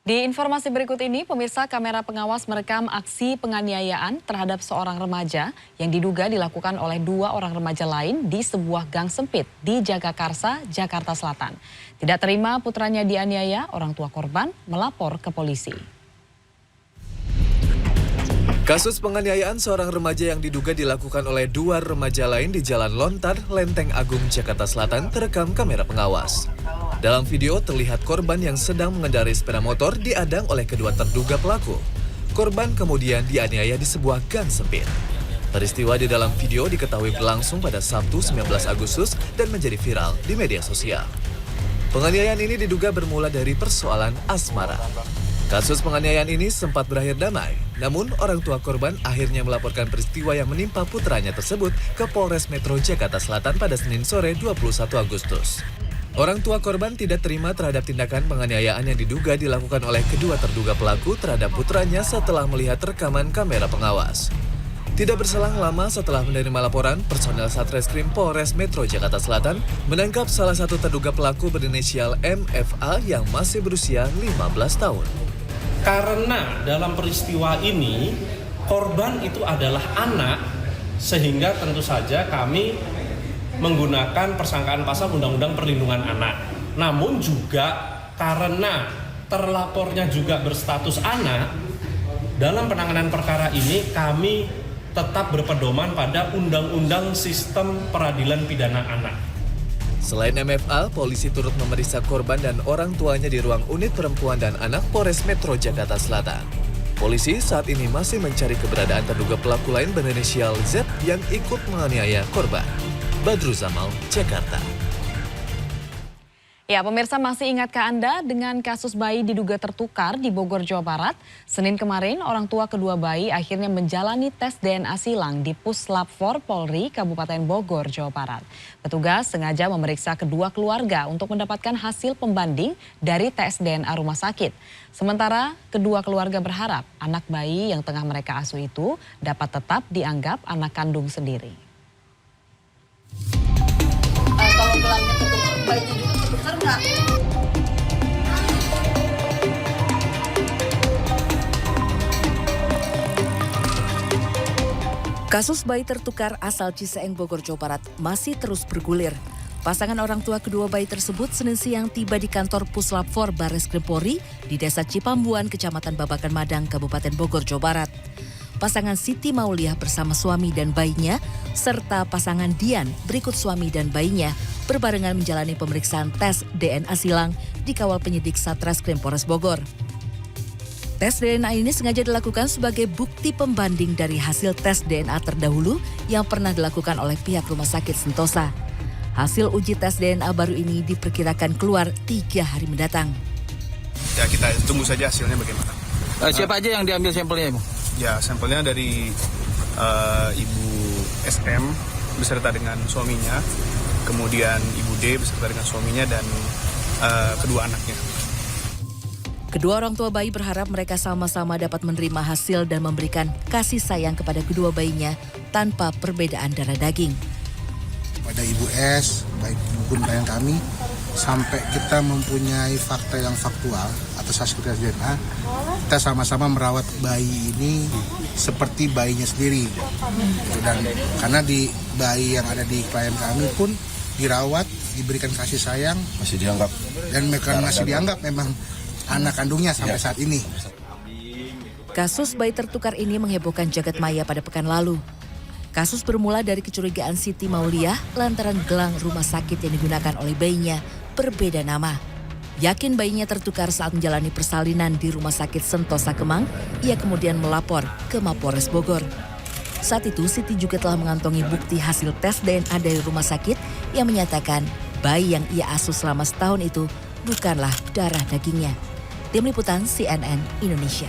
Di informasi berikut ini, pemirsa, kamera pengawas merekam aksi penganiayaan terhadap seorang remaja yang diduga dilakukan oleh dua orang remaja lain di sebuah gang sempit di Jagakarsa, Jakarta Selatan. Tidak terima putranya dianiaya, orang tua korban melapor ke polisi. Kasus penganiayaan seorang remaja yang diduga dilakukan oleh dua remaja lain di Jalan Lontar, Lenteng Agung, Jakarta Selatan terekam kamera pengawas. Dalam video terlihat korban yang sedang mengendarai sepeda motor diadang oleh kedua terduga pelaku. Korban kemudian dianiaya di sebuah gang sempit. Peristiwa di dalam video diketahui berlangsung pada Sabtu 19 Agustus dan menjadi viral di media sosial. Penganiayaan ini diduga bermula dari persoalan asmara. Kasus penganiayaan ini sempat berakhir damai, namun orang tua korban akhirnya melaporkan peristiwa yang menimpa putranya tersebut ke Polres Metro Jakarta Selatan pada Senin sore 21 Agustus. Orang tua korban tidak terima terhadap tindakan penganiayaan yang diduga dilakukan oleh kedua terduga pelaku terhadap putranya setelah melihat rekaman kamera pengawas. Tidak berselang lama setelah menerima laporan, personel Satreskrim Polres Metro Jakarta Selatan menangkap salah satu terduga pelaku berinisial MFA yang masih berusia 15 tahun. Karena dalam peristiwa ini, korban itu adalah anak, sehingga tentu saja kami menggunakan persangkaan pasal Undang-Undang Perlindungan Anak. Namun juga karena terlapornya juga berstatus anak, dalam penanganan perkara ini kami tetap berpedoman pada Undang-Undang Sistem Peradilan Pidana Anak. Selain MFA, polisi turut memeriksa korban dan orang tuanya di ruang unit perempuan dan anak Polres Metro Jakarta Selatan. Polisi saat ini masih mencari keberadaan terduga pelaku lain berinisial Z yang ikut menganiaya korban. Badru Zamal, Jakarta. Ya, pemirsa, masih ingatkah Anda dengan kasus bayi diduga tertukar di Bogor, Jawa Barat? Senin kemarin, orang tua kedua bayi akhirnya menjalani tes DNA silang di Puslap 4 Polri, Kabupaten Bogor, Jawa Barat. Petugas sengaja memeriksa kedua keluarga untuk mendapatkan hasil pembanding dari tes DNA rumah sakit. Sementara kedua keluarga berharap anak bayi yang tengah mereka asuh itu dapat tetap dianggap anak kandung sendiri. Kalau gelangnya tertukar, bayinya juga tertukar nggak? Kasus bayi tertukar asal Ciseeng, Bogor, Jawa Barat masih terus bergulir. Pasangan orang tua kedua bayi tersebut Senin siang tiba di kantor Puslap 4 Barreskrim Polri di Desa Cipambuan, Kecamatan Babakan Madang, Kabupaten Bogor, Jawa Barat. Pasangan Siti Mauliah bersama suami dan bayinya, serta pasangan Dian berikut suami dan bayinya berbarengan menjalani pemeriksaan tes DNA silang di kawal penyidik Satreskrim Polres Bogor. Tes DNA ini sengaja dilakukan sebagai bukti pembanding dari hasil tes DNA terdahulu yang pernah dilakukan oleh pihak Rumah Sakit Sentosa. Hasil uji tes DNA baru ini diperkirakan keluar 3 hari mendatang. Ya, kita tunggu saja hasilnya bagaimana. Siapa aja yang diambil sampelnya, Ibu? Ya, sampelnya dari Ibu SM beserta dengan suaminya, kemudian Ibu D beserta dengan suaminya dan kedua anaknya. Kedua orang tua bayi berharap mereka sama-sama dapat menerima hasil dan memberikan kasih sayang kepada kedua bayinya tanpa perbedaan darah daging. Pada Ibu S, baik maupun klien kami, sampai kita mempunyai fakta yang faktual atas hasil tes DNA, kita sama-sama merawat bayi ini seperti bayinya sendiri. Dan karena di bayi yang ada di klien kami pun dirawat, diberikan kasih sayang, Masih dianggap. dan mereka masih dianggap memang anak kandungnya sampai saat ini. Kasus bayi tertukar ini menghebohkan jagat maya pada pekan lalu. Kasus bermula dari kecurigaan Siti Mauliah lantaran gelang rumah sakit yang digunakan oleh bayinya berbeda nama. Yakin bayinya tertukar saat menjalani persalinan di Rumah Sakit Sentosa Kemang, ia kemudian melapor ke Mapolres Bogor. Saat itu Siti juga telah mengantongi bukti hasil tes DNA dari rumah sakit yang menyatakan bayi yang ia asuh selama setahun itu bukanlah darah dagingnya. Tim Liputan CNN Indonesia.